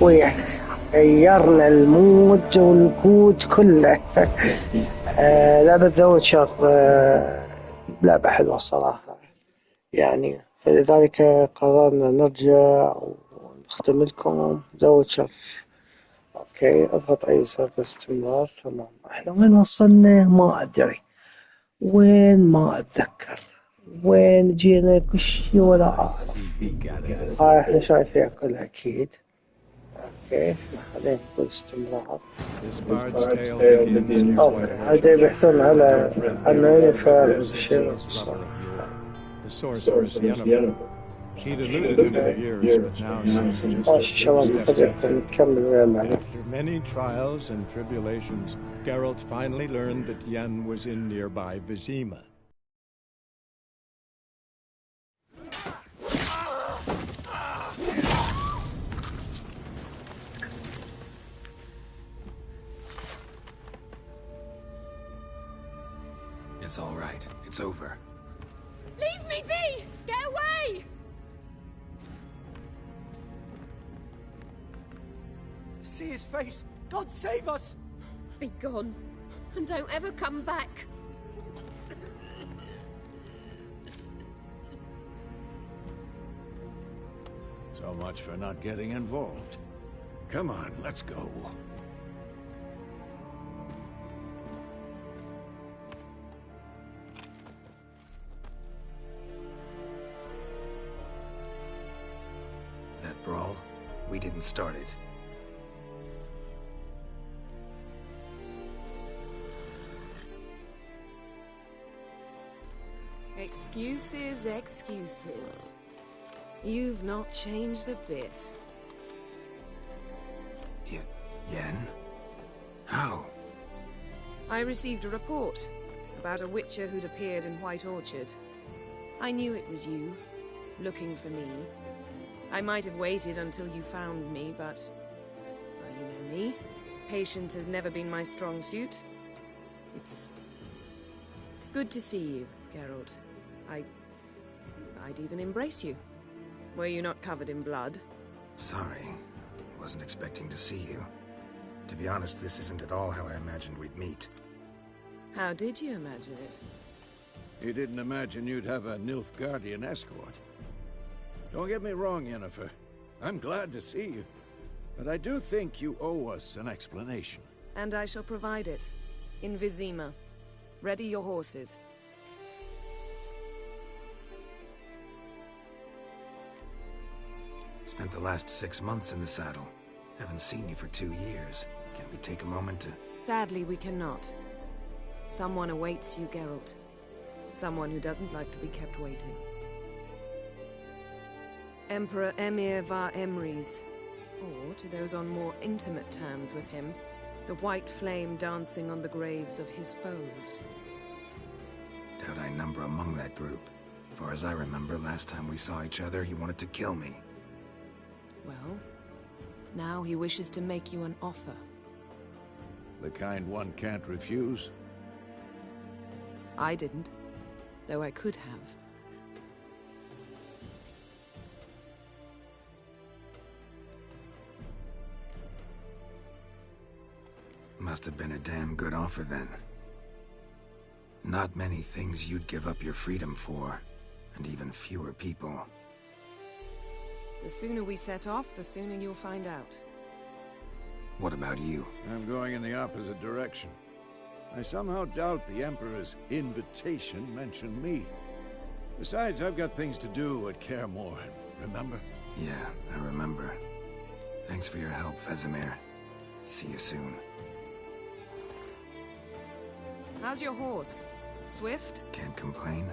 وغيرنا المود والكود كله. لعبة ذا ويتشر لعبة حلوة الصراحة يعني، فلذلك قررنا نرجع ونختم لكم ذا ويتشر. اوكي اضغط اي زر باستمرار. تمام، احنا وين وصلنا ما ادري، وين ما اتذكر، وين جينا كل شي ولا اعرف. هاي احنا شايفينها كلها اكيد. اوكي خلينا نقول استمرار. اوكي هذا يبحثون على نينيفر والشيء. She'd eluded him for years, but now she just After many trials and tribulations, Geralt finally learned that Yen was in nearby Vizima. It's all right. It's over. Leave me be! Get away! See his face! God save us! Be gone, and don't ever come back. So much for not getting involved. Come on, let's go. That brawl, we didn't start it. Excuses, excuses. You've not changed a bit. Yen? How? I received a report about a witcher who'd appeared in White Orchard. I knew it was you, looking for me. I might have waited until you found me, but... well, you know me. Patience has never been my strong suit. It's... good to see you, Geralt. I'd even embrace you. Were you not covered in blood? Sorry. Wasn't expecting to see you. To be honest, this isn't at all how I imagined we'd meet. How did you imagine it? You didn't imagine you'd have a Nilfgaardian escort. Don't get me wrong, Yennefer. I'm glad to see you. But I do think you owe us an explanation. And I shall provide it. In Vizima. Ready your horses. Spent the last 6 months in the saddle. Haven't seen you for 2 years. Can't we take a moment to... Sadly, we cannot. Someone awaits you, Geralt. Someone who doesn't like to be kept waiting. Emperor Emir var Emrys. Or, to those on more intimate terms with him, the white flame dancing on the graves of his foes. Doubt I number among that group. Far as I remember, last time we saw each other, he wanted to kill me. Well, now he wishes to make you an offer. The kind one can't refuse? I didn't, though I could have. Must have been a damn good offer then. Not many things you'd give up your freedom for, and even fewer people. The sooner we set off, the sooner you'll find out. What about you? I'm going in the opposite direction. I somehow doubt the Emperor's invitation mentioned me. Besides, I've got things to do at Kaer Morhen, remember? Yeah, I remember. Thanks for your help, Vesemir. See you soon. How's your horse? Swift? Can't complain.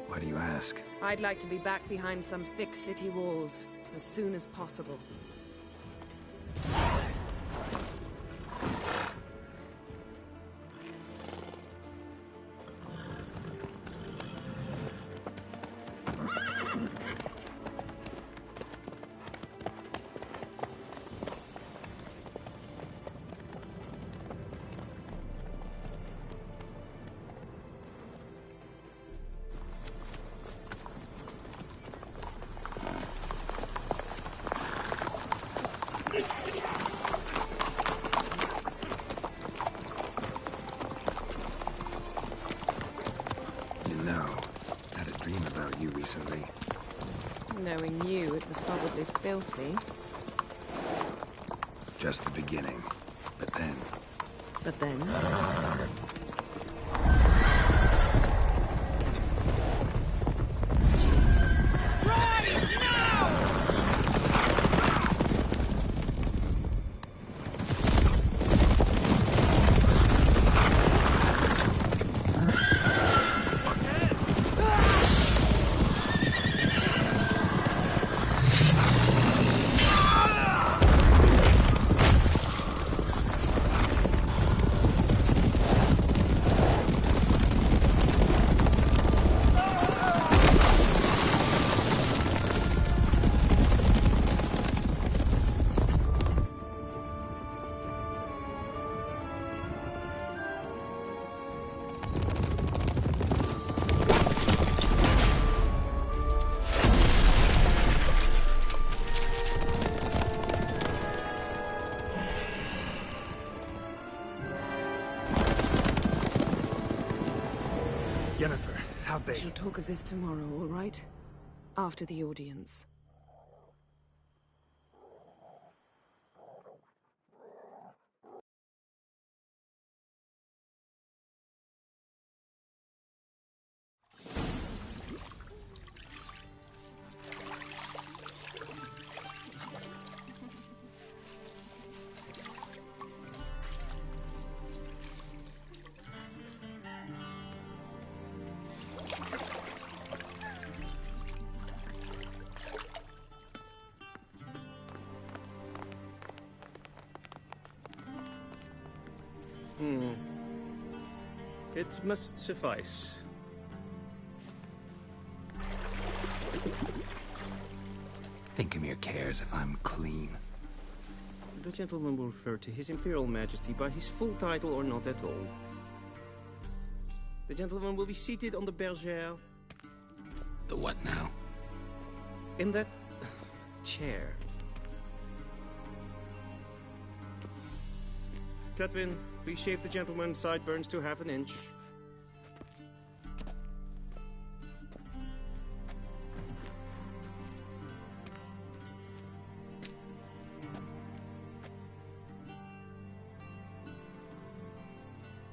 Why do you ask? I'd like to be back behind some thick city walls as soon as possible. Knowing you, it was probably filthy. Just the beginning. But then... But then... How'd they? We shall talk of this tomorrow, all right? After the audience. It must suffice. Thinkamere cares if I'm clean. The gentleman will refer to His Imperial Majesty by his full title or not at all. The gentleman will be seated on the bergère. The what now? In that chair. Catwin, please shave the gentleman's sideburns to half an inch.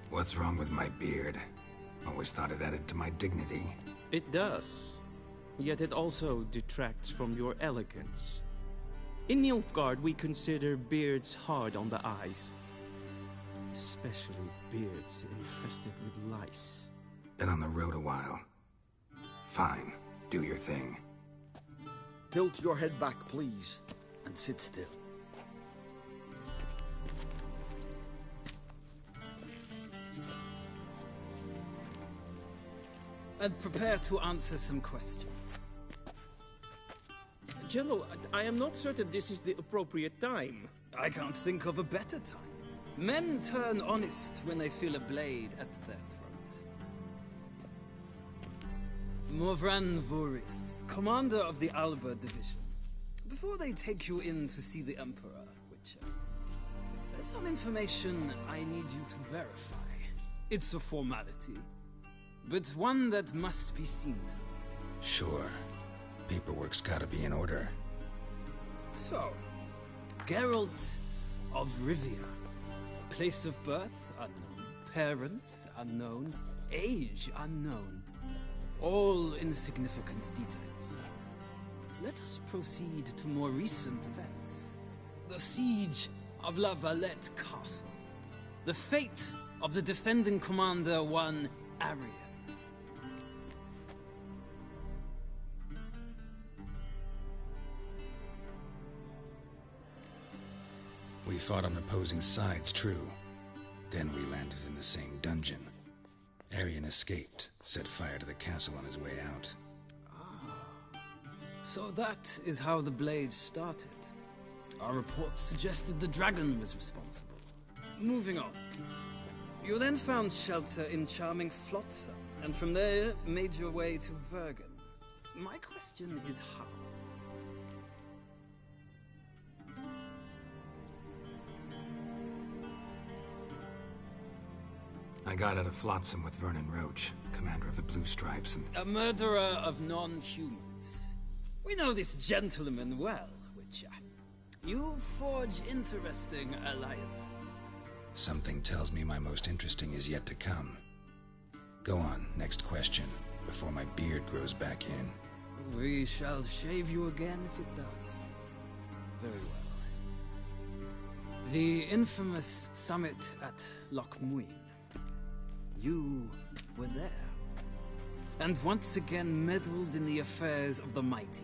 What's wrong with my beard? Always thought it added to my dignity. It does. Yet it also detracts from your elegance. In Nilfgaard, we consider beards hard on the eyes. Especially beards infested with lice. Been on the road a while. Fine, do your thing. Tilt your head back, please, and sit still. And prepare to answer some questions. General, I am not certain this is the appropriate time. I can't think of a better time. Men turn honest when they feel a blade at their throat. Morvran Voris, commander of the Alba Division. Before they take you in to see the Emperor, Witcher, there's some information I need you to verify. It's a formality, but one that must be seen to. Sure. Paperwork's gotta be in order. So, Geralt of Rivia. Place of birth unknown, parents unknown, age unknown. All insignificant details. Let us proceed to more recent events. The siege of La Valette Castle. The fate of the defending commander, one Arian. We fought on opposing sides, true. Then we landed in the same dungeon. Arian escaped, set fire to the castle on his way out. So that is how the Blade started. Our reports suggested the dragon was responsible. Moving on. You then found shelter in charming Flotsam, and from there made your way to Vergen. My question is how? I got out of Flotsam with Vernon Roach, commander of the Blue Stripes, and... A murderer of non-humans. We know this gentleman well, Witcher. You forge interesting alliances. Something tells me my most interesting is yet to come. Go on, next question, before my beard grows back in. We shall shave you again if it does. Very well. The infamous summit at Loch Muin. You were there. And once again meddled in the affairs of the mighty.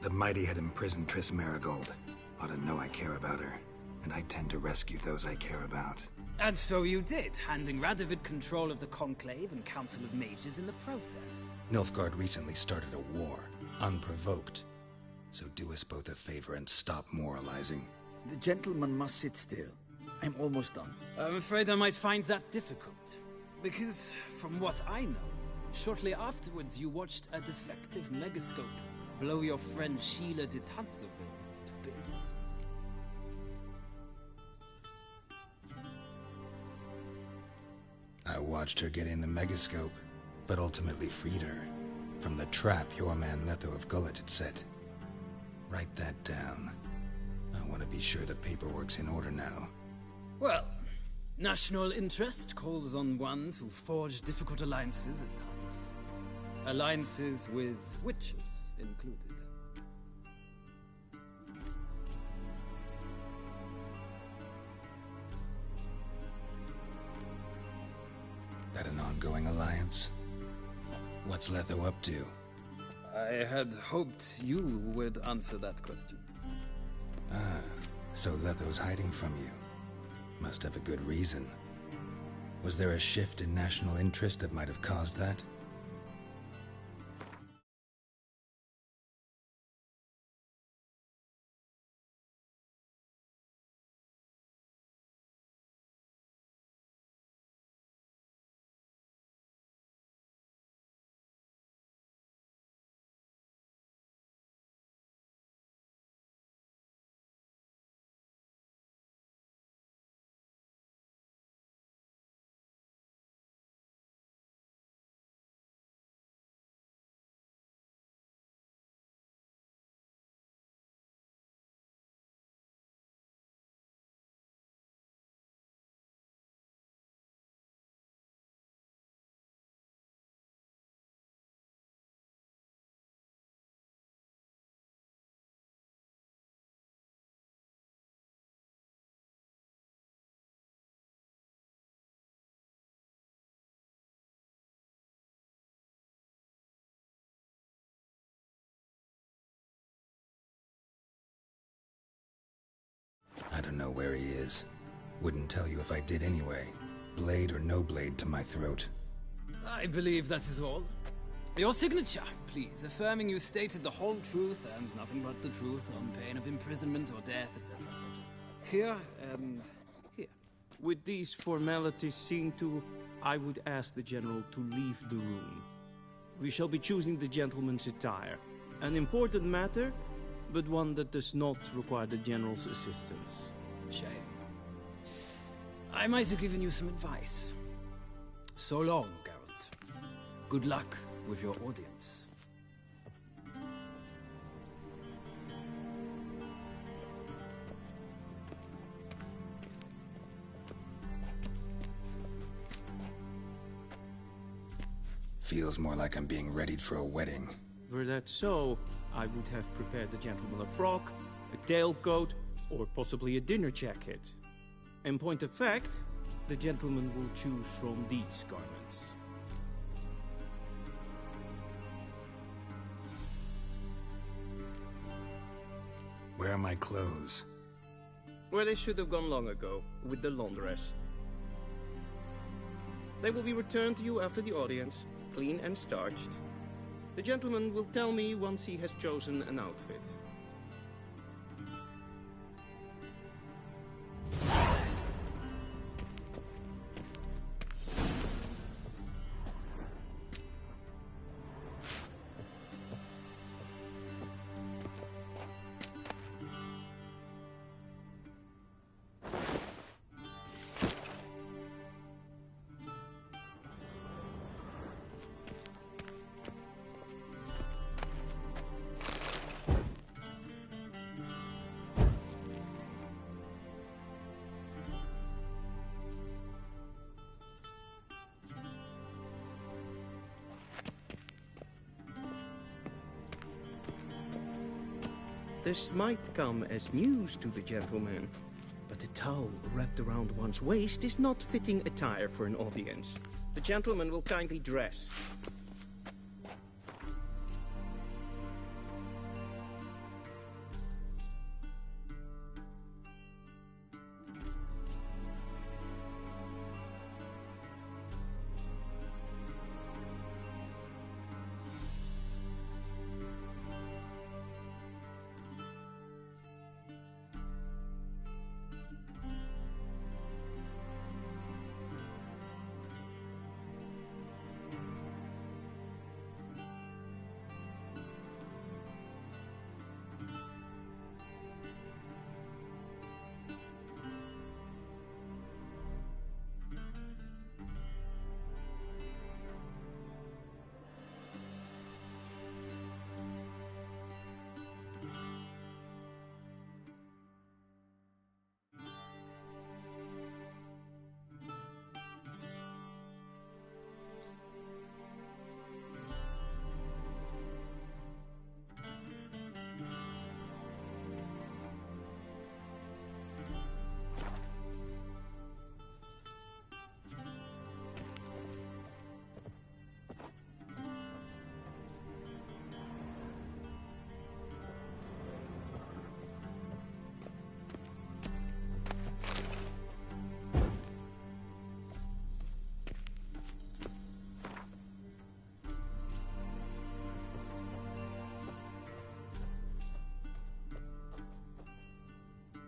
The mighty had imprisoned Triss Marigold. Ought to know I care about her, and I tend to rescue those I care about. And so you did, handing Radovid control of the Conclave and Council of Mages in the process. Nilfgaard recently started a war, unprovoked. So do us both a favor and stop moralizing. The gentleman must sit still. I'm almost done. I'm afraid I might find that difficult. Because, from what I know, shortly afterwards you watched a defective megascope blow your friend Sheila de Tanserville to bits. I watched her get in the megascope, but ultimately freed her from the trap your man Letho of Gullet had set. Write that down. I want to be sure the paperwork's in order now. Well, national interest calls on one to forge difficult alliances at times. Alliances with witches included. That an ongoing alliance? What's Letho up to? I had hoped you would answer that question. Ah, so Letho's hiding from you. Must have a good reason. Was there a shift in national interest that might have caused that? I don't know where he is. Wouldn't tell you if I did anyway. Blade or no blade to my throat. I believe that is all. Your signature, please, affirming you stated the whole truth and nothing but the truth on pain of imprisonment or death, etc., etc. Here and here. With these formalities seen to, I would ask the General to leave the room. We shall be choosing the gentleman's attire. An important matter, but one that does not require the General's assistance. Shame. I might have given you some advice. So long, Geralt. Good luck with your audience. Feels more like I'm being readied for a wedding. Were that so, I would have prepared the gentleman a frock, a tailcoat, or possibly a dinner jacket. In point of fact, the gentleman will choose from these garments. Where are my clothes? Where they should have gone long ago, with the laundress. They will be returned to you after the audience, clean and starched. The gentleman will tell me once he has chosen an outfit. This might come as news to the gentleman, but a towel wrapped around one's waist is not fitting attire for an audience. The gentleman will kindly dress.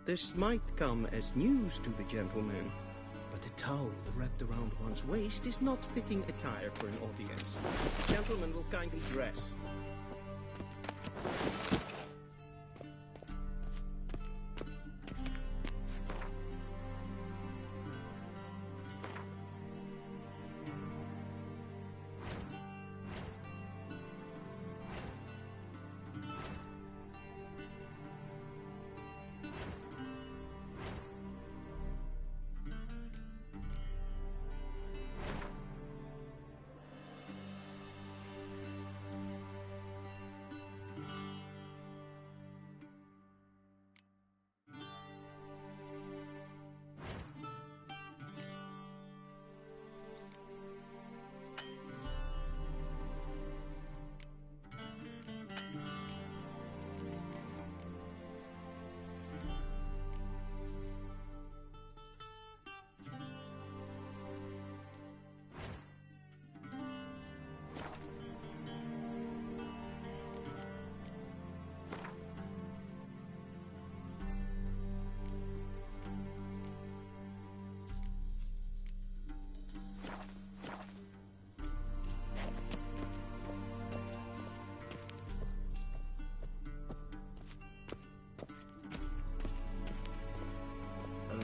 This might come as news to the gentleman, but a towel wrapped around one's waist is not fitting attire for an audience. The gentleman will kindly dress.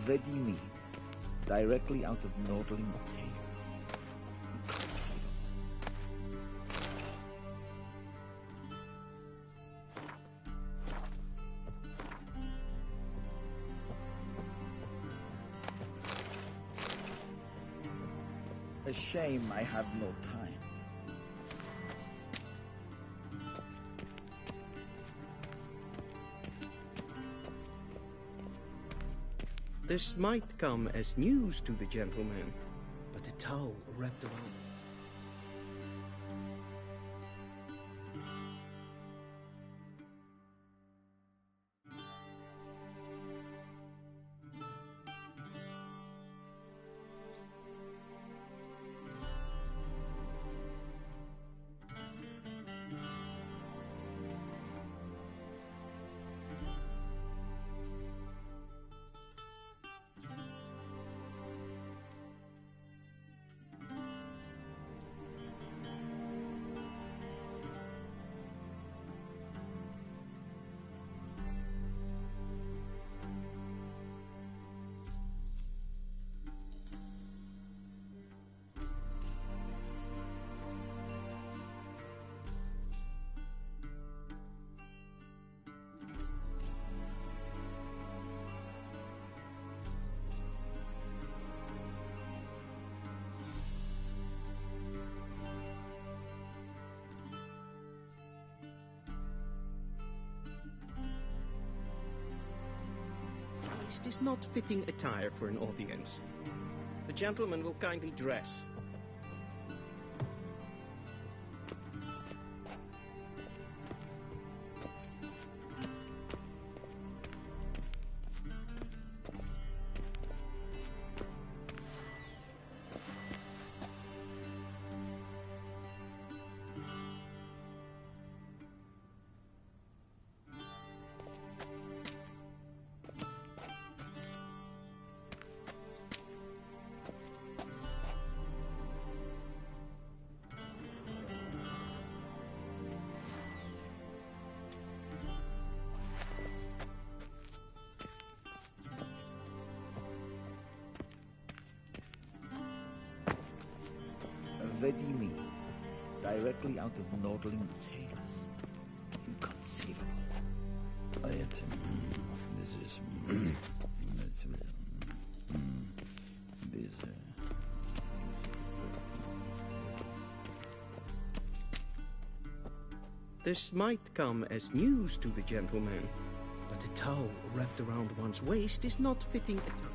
Ready mean, directly out of Nordling Tales. Inconceivable. A shame I have no time. This might come as news to the gentleman, but a towel wrapped around. waist is not fitting attire for an audience. The gentleman will kindly dress. Vedimi, directly out of Nordling Tales. Inconceivable. This is... This might come as news to the gentleman, but a towel wrapped around one's waist is not fitting attire.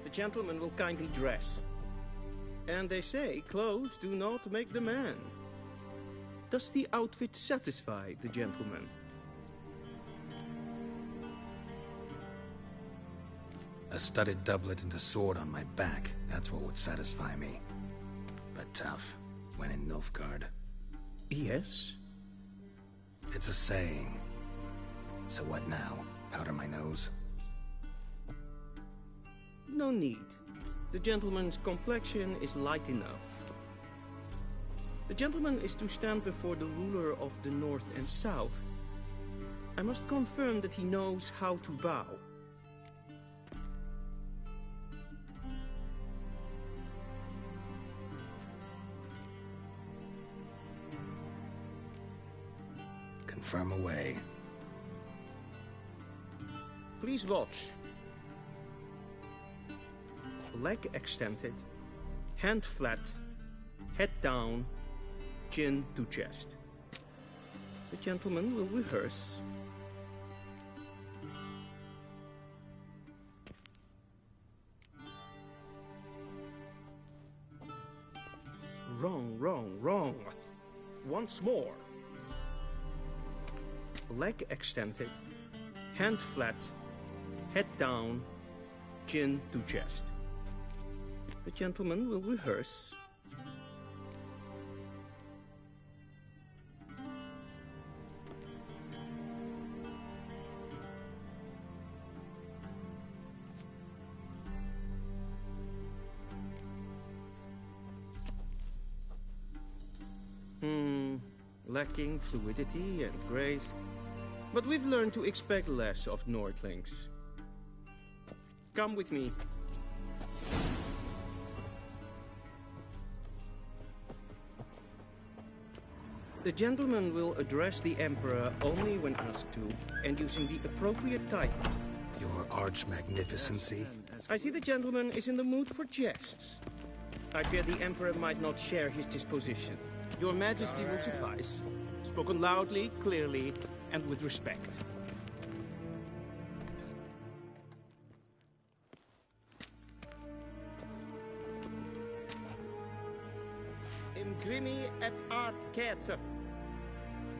The gentleman will kindly dress. And they say clothes do not make the man. Does the outfit satisfy the gentleman? A studded doublet and a sword on my back, that's what would satisfy me. But tough, when in Nilfgaard. Yes? It's a saying. So what now? Powder my nose? No need. The gentleman's complexion is light enough. The gentleman is to stand before the ruler of the North and South. I must confirm that he knows how to bow. Confirm away. Please watch. Leg extended, hand flat, head down, chin to chest. The gentleman will rehearse. Wrong, wrong, wrong. Once more. leg extended, hand flat, head down, chin to chest. The gentleman will rehearse. Lacking fluidity and grace, but we've learned to expect less of Nordlings. Come with me. The gentleman will address the Emperor only when asked to, and using the appropriate title. Your Arch-Magnificency? I see the gentleman is in the mood for jests. I fear the Emperor might not share his disposition. Your Majesty will suffice. Spoken loudly, clearly, and with respect. Imgrimi eb art ketzer.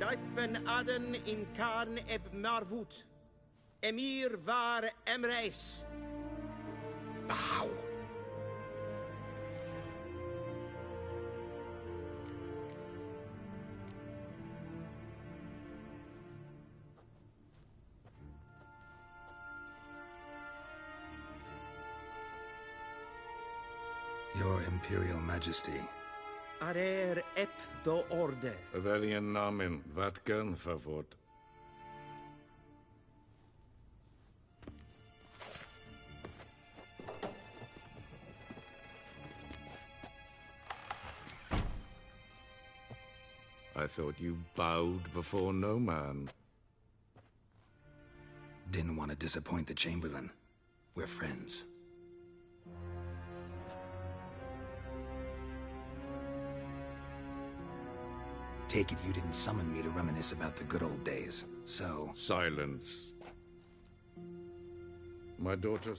Daifen aden in karn eb marvut. Emir var emreis. Bow! Your Imperial Majesty. Arer ep do orde. Welchen Namen? Vatkan, favor. I thought you bowed before no man. Didn't want to disappoint the Chamberlain. We're friends. Take it you didn't summon me to reminisce about the good old days, so... Silence. My daughter...